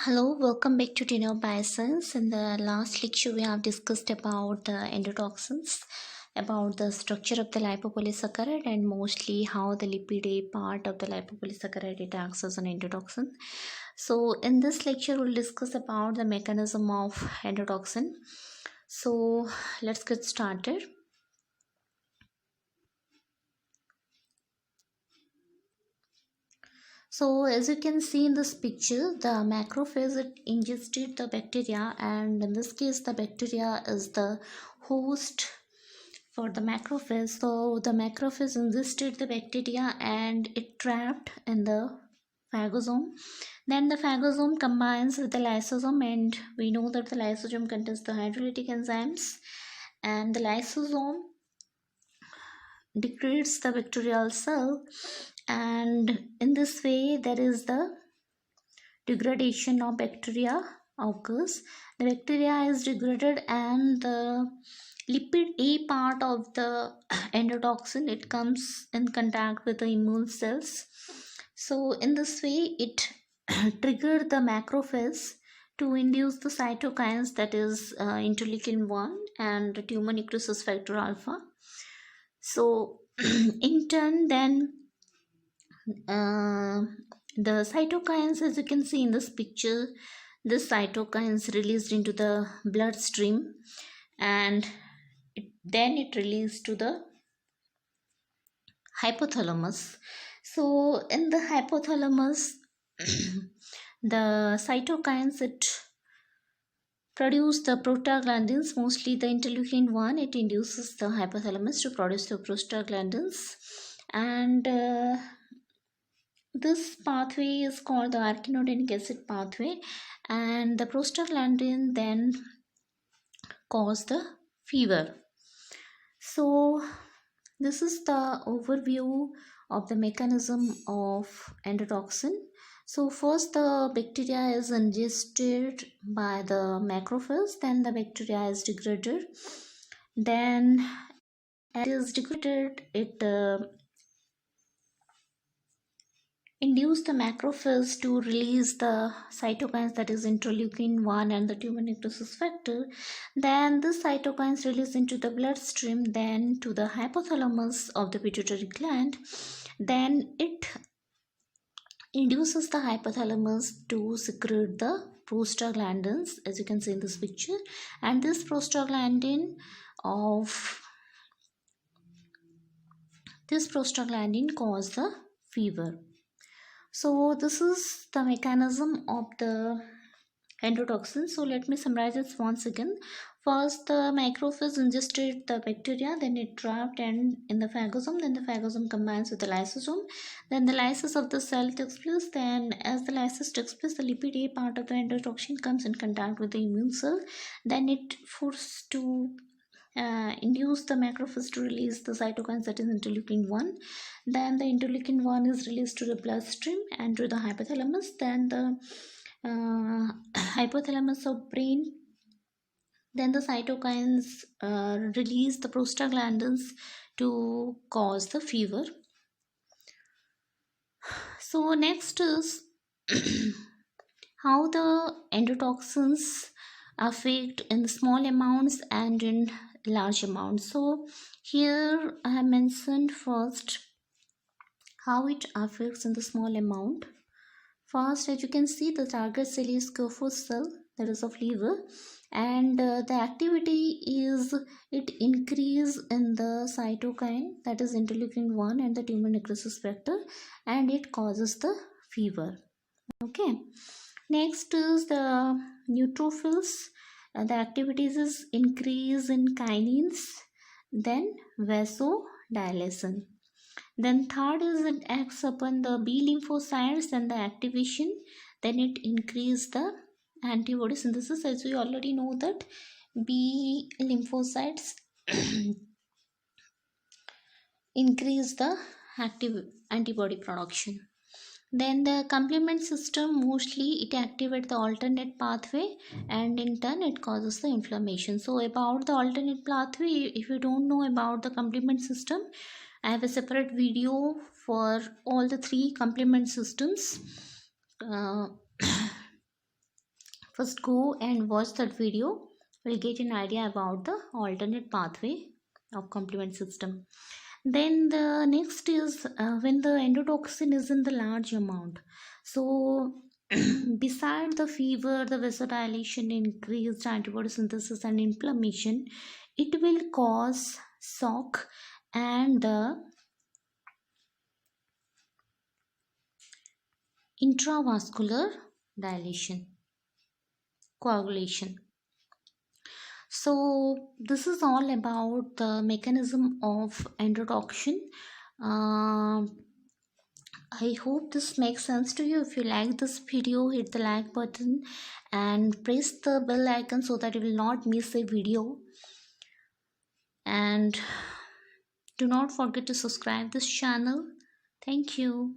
Hello, welcome back to Dinner Bioscience. In the last lecture, we have discussed about the endotoxins, about the structure of the lipopolysaccharide, and mostly how the lipid A part of the lipopolysaccharide it acts as an endotoxin. So, in this lecture, we'll discuss about the mechanism of endotoxin. So, let's get started. So as you can see in this picture, the macrophage it ingested the bacteria, and in this case the bacteria is the host for the macrophage. So the macrophage ingested the bacteria and it trapped in the phagosome. Then the phagosome combines with the lysosome, and we know that the lysosome contains the hydrolytic enzymes, and the lysosome degrades the bacterial cell, and in this way there is the degradation of bacteria occurs. The bacteria is degraded and the lipid A part of the endotoxin it comes in contact with the immune cells. So in this way it triggered the macrophage to induce the cytokines, that is interleukin 1 and tumor necrosis factor alpha. So in turn then the cytokines, as you can see in this picture, this cytokines released into the bloodstream, and then it released to the hypothalamus. So in the hypothalamus the cytokines it produce the prostaglandins, mostly the interleukin 1. It induces the hypothalamus to produce the prostaglandins, and this pathway is called the arachidonic acid pathway, and the prostaglandin then cause the fever. So this is the overview of the mechanism of endotoxin. So first the bacteria is ingested by the macrophage, then the bacteria is degraded, then as it is degraded it induce the macrophage to release the cytokines, that is interleukin 1 and the tumor necrosis factor. Then this cytokines release into the bloodstream, then to the hypothalamus of the pituitary gland. Then it induces the hypothalamus to secrete the prostaglandins, as you can see in this picture, and this prostaglandin cause the fever. So this is the mechanism of the endotoxin. So let me summarize it once again. First, the macrophage ingested the bacteria, then it trapped and in the phagosome, then the phagosome combines with the lysosome, then the lysis of the cell takes place. Then as the lysis takes place, the lipid A part of the endotoxin comes in contact with the immune cell, then it forces to induce the macrophage to release the cytokines, that is interleukin 1. Then the interleukin 1 is released to the bloodstream and to the hypothalamus. Then the hypothalamus of brain, then the cytokines release the prostaglandins to cause the fever. So next is how the endotoxins affect in small amounts and in large amounts. So here I have mentioned first how it affects in the small amount. First, as you can see, the target cell is Kupffer cell, that is of liver, and the activity is it increase in the cytokine, that is interleukin 1 and the tumor necrosis factor, and it causes the fever. Okay, next is the neutrophils. The activities is increase in kinins, then vasodilation. Then third is it acts upon the B lymphocytes and the activation, then it increase the antibody synthesis, as we already know that B lymphocytes increase the active antibody production. Then the complement system, mostly it activates the alternate pathway and in turn it causes the inflammation. So about the alternate pathway, if you don't know about the complement system, I have a separate video for all the three complement systems. First go and watch that video. We'll get an idea about the alternate pathway of complement system. Then the next is when the endotoxin is in the large amount. So beside the fever, the vasodilation, increased antibody synthesis and inflammation, it will cause shock and the intravascular dilation, coagulation. So this is all about the mechanism of endotoxin. I hope this makes sense to you. If you like this video, hit the like button and press the bell icon so that you will not miss a video. And do not forget to subscribe this channel. Thank you.